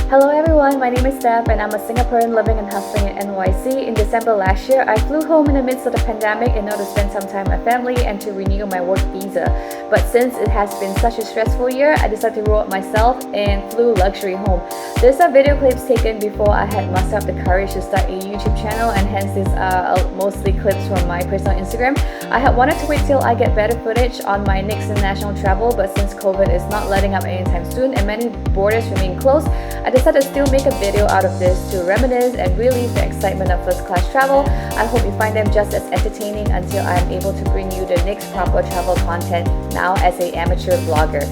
Hello everyone, my name is Steph and I'm a Singaporean living and hustling in NYC. In December last year, I flew home in the midst of the pandemic in order to spend some time with my family and to renew my work visa. But since it has been such a stressful year, I decided to roll it myself and flew luxury home. These are video clips taken before I had mustered up the courage to start a YouTube channel, and hence these are mostly clips from my personal Instagram. I had wanted to wait till I get better footage on my next international travel, but since COVID is not letting up anytime soon and many borders remain closed, I decided to still make a video out of this to reminisce and relieve the excitement of first class travel. I hope you find them just as entertaining until I am able to bring you the next proper travel content now as an amateur vlogger.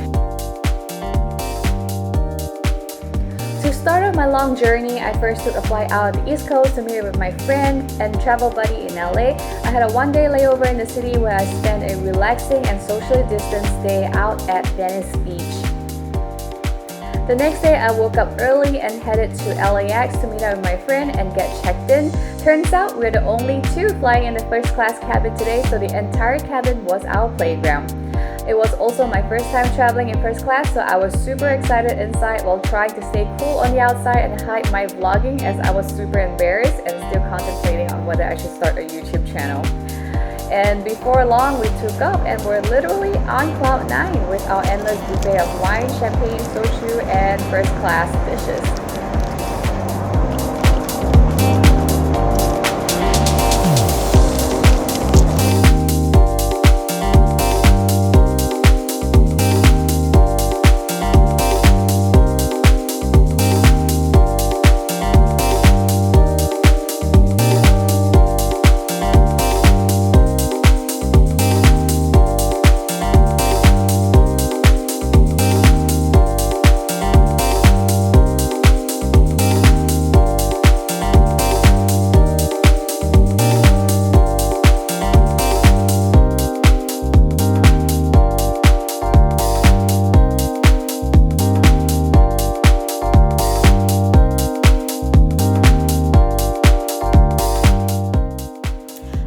To start off my long journey, I first took a flight out of the East Coast to meet up with my friend and travel buddy in LA. I had a one-day layover in the city where I spent a relaxing and socially distanced day out at Venice Beach. The next day, I woke up early and headed to LAX to meet up with my friend and get checked in. Turns out we're the only two flying in the first class cabin today, so the entire cabin was our playground. It was also my first time traveling in first class, so I was super excited inside while trying to stay cool on the outside and hide my vlogging, as I was super embarrassed and still contemplating on whether I should start a YouTube channel. And before long, we took off and were literally on cloud 9 with our endless buffet of wine, champagne, soju, and first class dishes.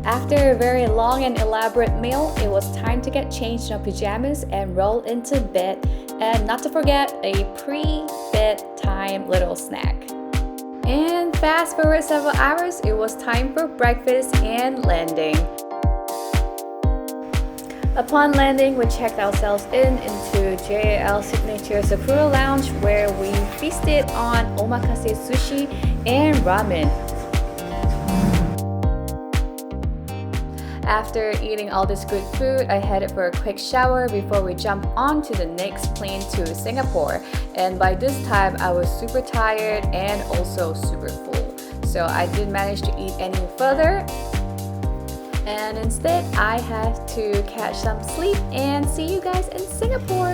After a very long and elaborate meal, it was time to get changed in our pajamas and roll into bed, and not to forget a pre-bedtime little snack. And fast forward several hours, it was time for breakfast and landing. Upon landing, we checked ourselves into JAL Signature Sakura Lounge, where we feasted on omakase sushi and ramen. After eating all this good food, I headed for a quick shower before we jumped on to the next plane to Singapore. And by this time, I was super tired and also super full. So I didn't manage to eat any further. And instead, I had to catch some sleep and see you guys in Singapore.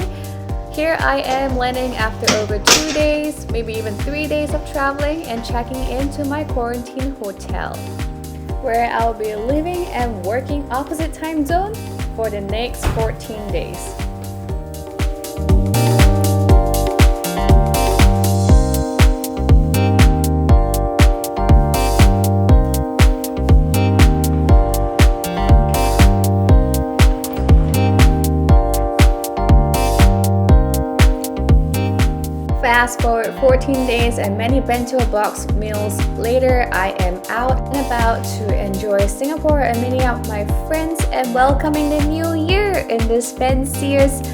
Here I am landing after over 2 days, maybe even 3 days of traveling, and checking into my quarantine hotel, where I'll be living and working opposite time zone for the next 14 days. Fast forward 14 days and many bento box meals later, I am out and about to enjoy Singapore and meeting up with my friends and welcoming the new year in this fanciest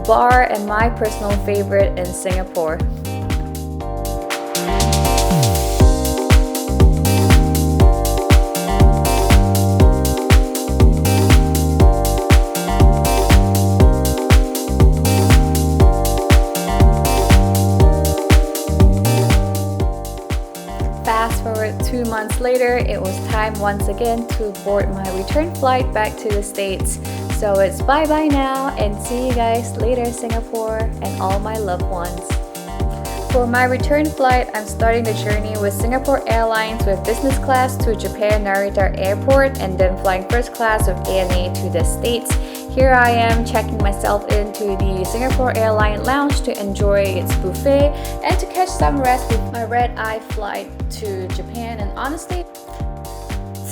bar and my personal favorite in Singapore. Fast forward 2 months later, it was time once again to board my return flight back to the States. So it's bye-bye now, and see you guys later, Singapore and all my loved ones. For my return flight, I'm starting the journey with Singapore Airlines with business class to Japan Narita Airport, and then flying first class with ANA to the States. Here I am checking myself into the Singapore Airline Lounge to enjoy its buffet and to catch some rest with my red-eye flight to Japan. And honestly,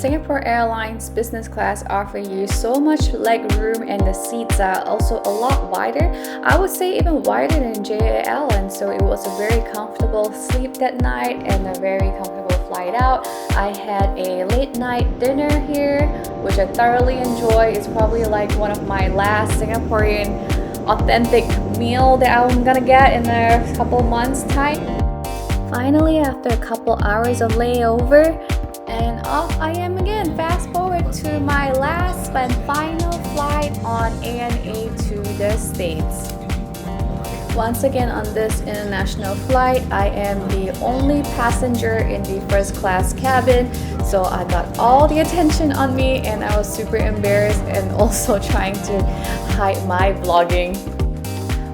Singapore Airlines business class offer you so much leg room and the seats are also a lot wider. I would say even wider than JAL, and so it was a very comfortable sleep that night and a very comfortable flight out. I had a late night dinner here, which I thoroughly enjoy. It's probably like one of my last Singaporean authentic meal that I'm gonna get in a couple months time. Finally, after a couple hours of layover, and off I am again. Fast forward to my last and final flight on ANA to the States. Once again on this international flight, I am the only passenger in the first class cabin, so I got all the attention on me and I was super embarrassed and also trying to hide my vlogging.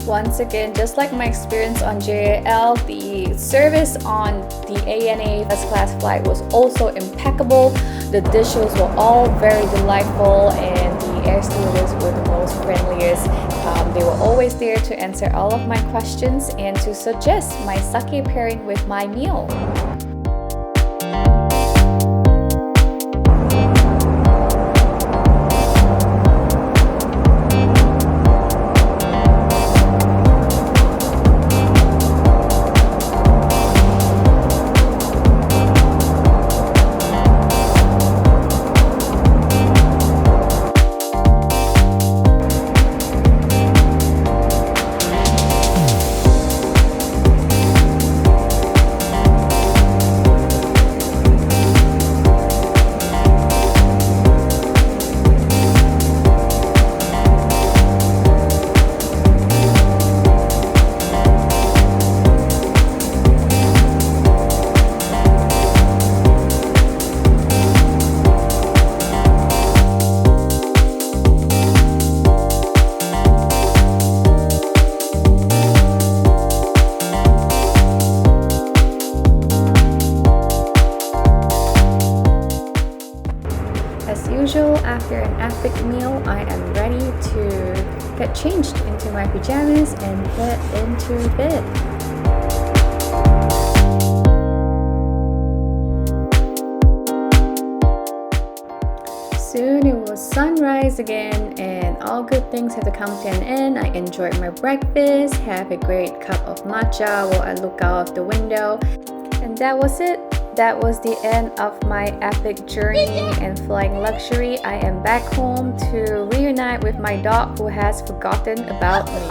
Once again, just like my experience on JAL, the service on the ANA first class flight was also impeccable. The dishes were all very delightful and the air stewardess were the most friendliest. They were always there to answer all of my questions and to suggest my sake pairing with my meal. As usual, after an epic meal, I am ready to get changed into my pajamas and head into bed. Soon it was sunrise again and all good things have to come to an end. I enjoyed my breakfast, have a great cup of matcha while I look out of the window, and that was it. That was the end of my epic journey and flying luxury. I am back home to reunite with my dog who has forgotten about me.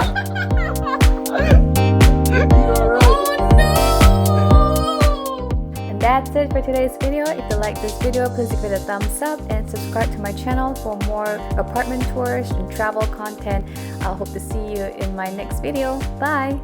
And that's it for today's video. If you like this video, please give it a thumbs up and subscribe to my channel for more apartment tours and travel content. I hope to see you in my next video. Bye!